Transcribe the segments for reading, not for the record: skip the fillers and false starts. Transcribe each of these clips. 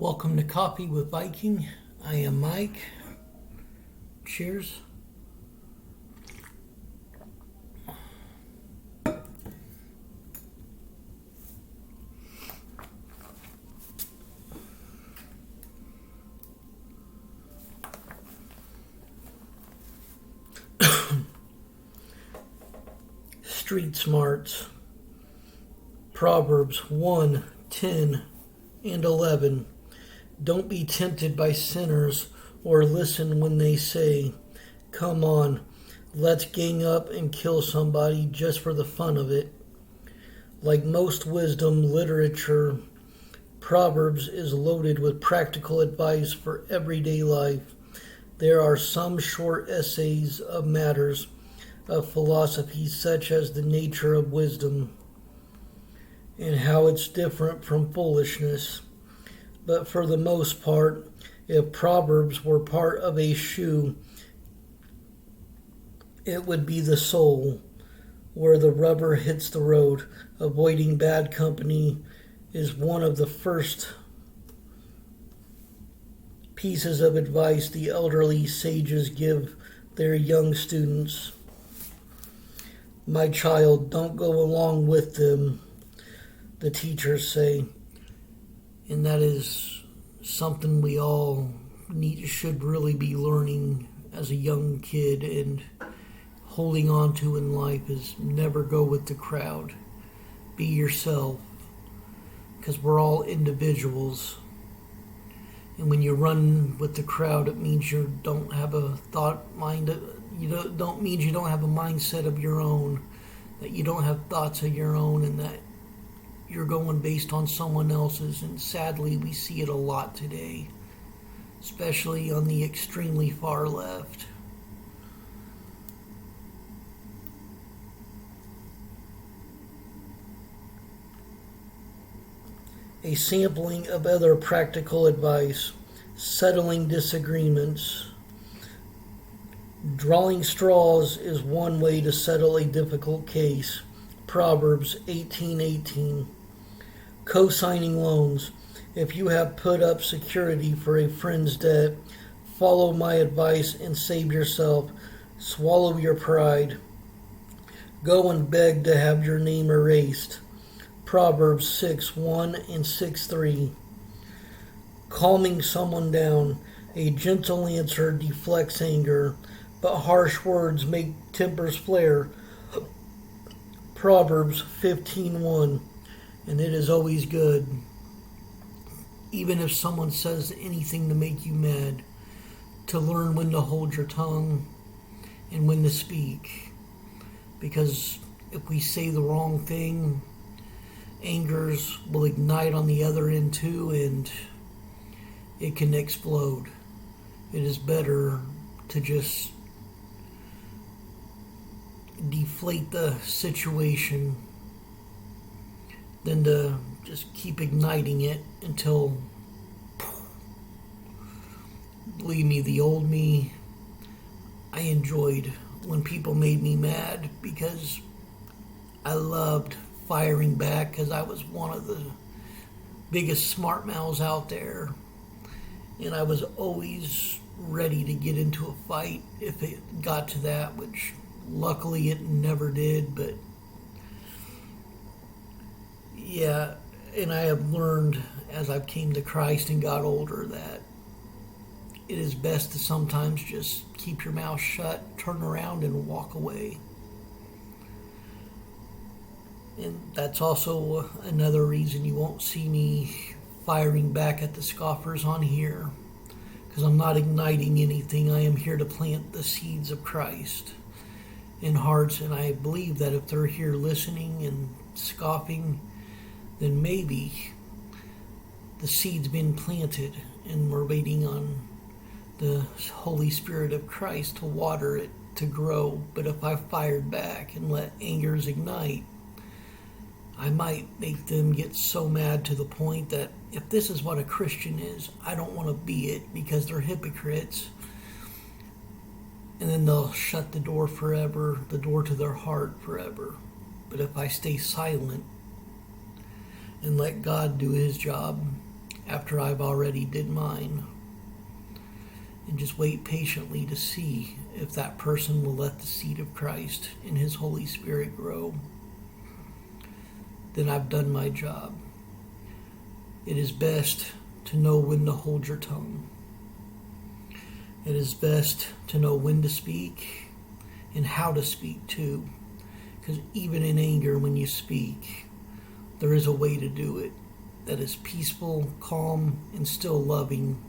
Welcome to Coffee with Viking. I am Mike. Cheers. Street Smarts. Proverbs 1, 10, and 11. Don't be tempted by sinners, or listen when they say, "Come on, let's gang up and kill somebody just for the fun of it." Like most wisdom literature, Proverbs is loaded with practical advice for everyday life. There are some short essays of matters of philosophy, such as the nature of wisdom and how it's different from foolishness. But for the most part, if Proverbs were part of a shoe, it would be the sole, where the rubber hits the road. Avoiding bad company is one of the first pieces of advice the elderly sages give their young students. "My child, don't go along with them," the teachers say. And that is something we all should really be learning as a young kid and holding on to in life is never go with the crowd. Be yourself, because we're all individuals. And when you run with the crowd, it means you don't have a don't means you don't have a mindset of your own, that you don't have thoughts of your own, and that you're going based on someone else's. And sadly, we see it a lot today, especially on the extremely far left. A sampling of other practical advice: settling disagreements. Drawing straws is one way to settle a difficult case. Proverbs 18:18. Co-signing loans. If you have put up security for a friend's debt, follow my advice and save yourself. Swallow your pride. Go and beg to have your name erased. Proverbs 6:1 and 6:3. Calming someone down. A gentle answer deflects anger, but harsh words make tempers flare. Proverbs 15:1. And it is always good, even if someone says anything to make you mad, to learn when to hold your tongue and when to speak. Because if we say the wrong thing, angers will ignite on the other end too, and it can explode. It is better to just deflate the situation than to just keep igniting it until, believe me, the old me, I enjoyed when people made me mad, because I loved firing back, because I was one of the biggest smart mouths out there, and I was always ready to get into a fight if it got to that, which luckily it never did. But yeah, and I have learned as I've came to Christ and got older that it is best to sometimes just keep your mouth shut, turn around, and walk away. And that's also another reason you won't see me firing back at the scoffers on here, because I'm not igniting anything. I am here to plant the seeds of Christ in hearts, and I believe that if they're here listening and scoffing, then maybe the seed's been planted and we're waiting on the Holy Spirit of Christ to water it to grow. But if I fired back and let angers ignite, I might make them get so mad to the point that if this is what a Christian is, I don't want to be it, because they're hypocrites. And then they'll shut the door forever, the door to their heart forever. But if I stay silent and let God do his job after I've already did mine. And just wait patiently to see if that person will let the seed of Christ and His Holy Spirit grow. Then I've done my job. It is best to know when to hold your tongue. It is best to know when to speak and how to speak too. Because even in anger, when you speak, there is a way to do it that is peaceful, calm, and still loving,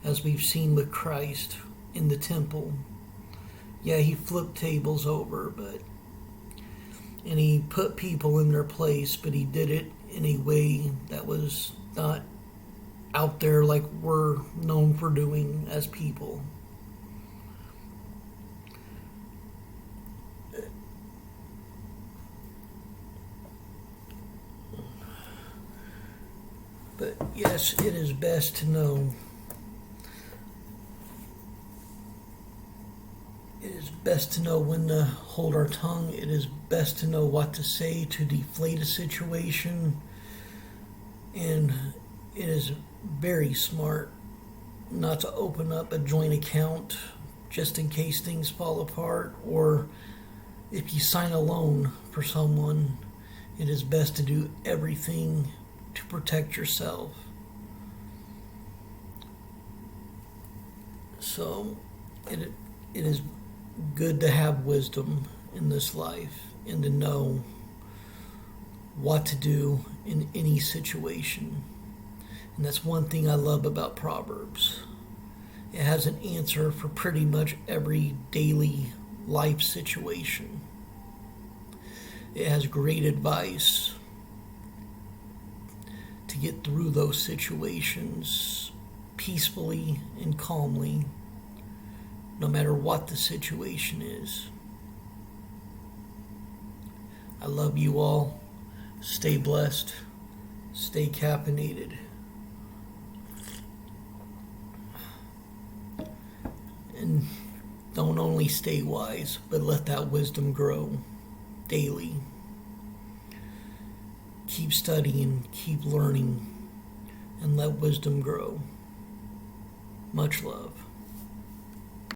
as we've seen with Christ in the temple. Yeah, He flipped tables over, and He put people in their place, but He did it in a way that was not out there like we're known for doing as people. But yes, it is best to know. It is best to know when to hold our tongue. It is best to know what to say to deflate a situation. And it is very smart not to open up a joint account just in case things fall apart, or if you sign a loan for someone, it is best to do everything to protect yourself. So it is good to have wisdom in this life and to know what to do in any situation. And that's one thing I love about Proverbs. It has an answer for pretty much every daily life situation. It has great advice to get through those situations peacefully and calmly, no matter what the situation is. I love you all. Stay blessed. Stay caffeinated. And don't only stay wise, but let that wisdom grow daily. Keep studying, keep learning, and let wisdom grow. Much love.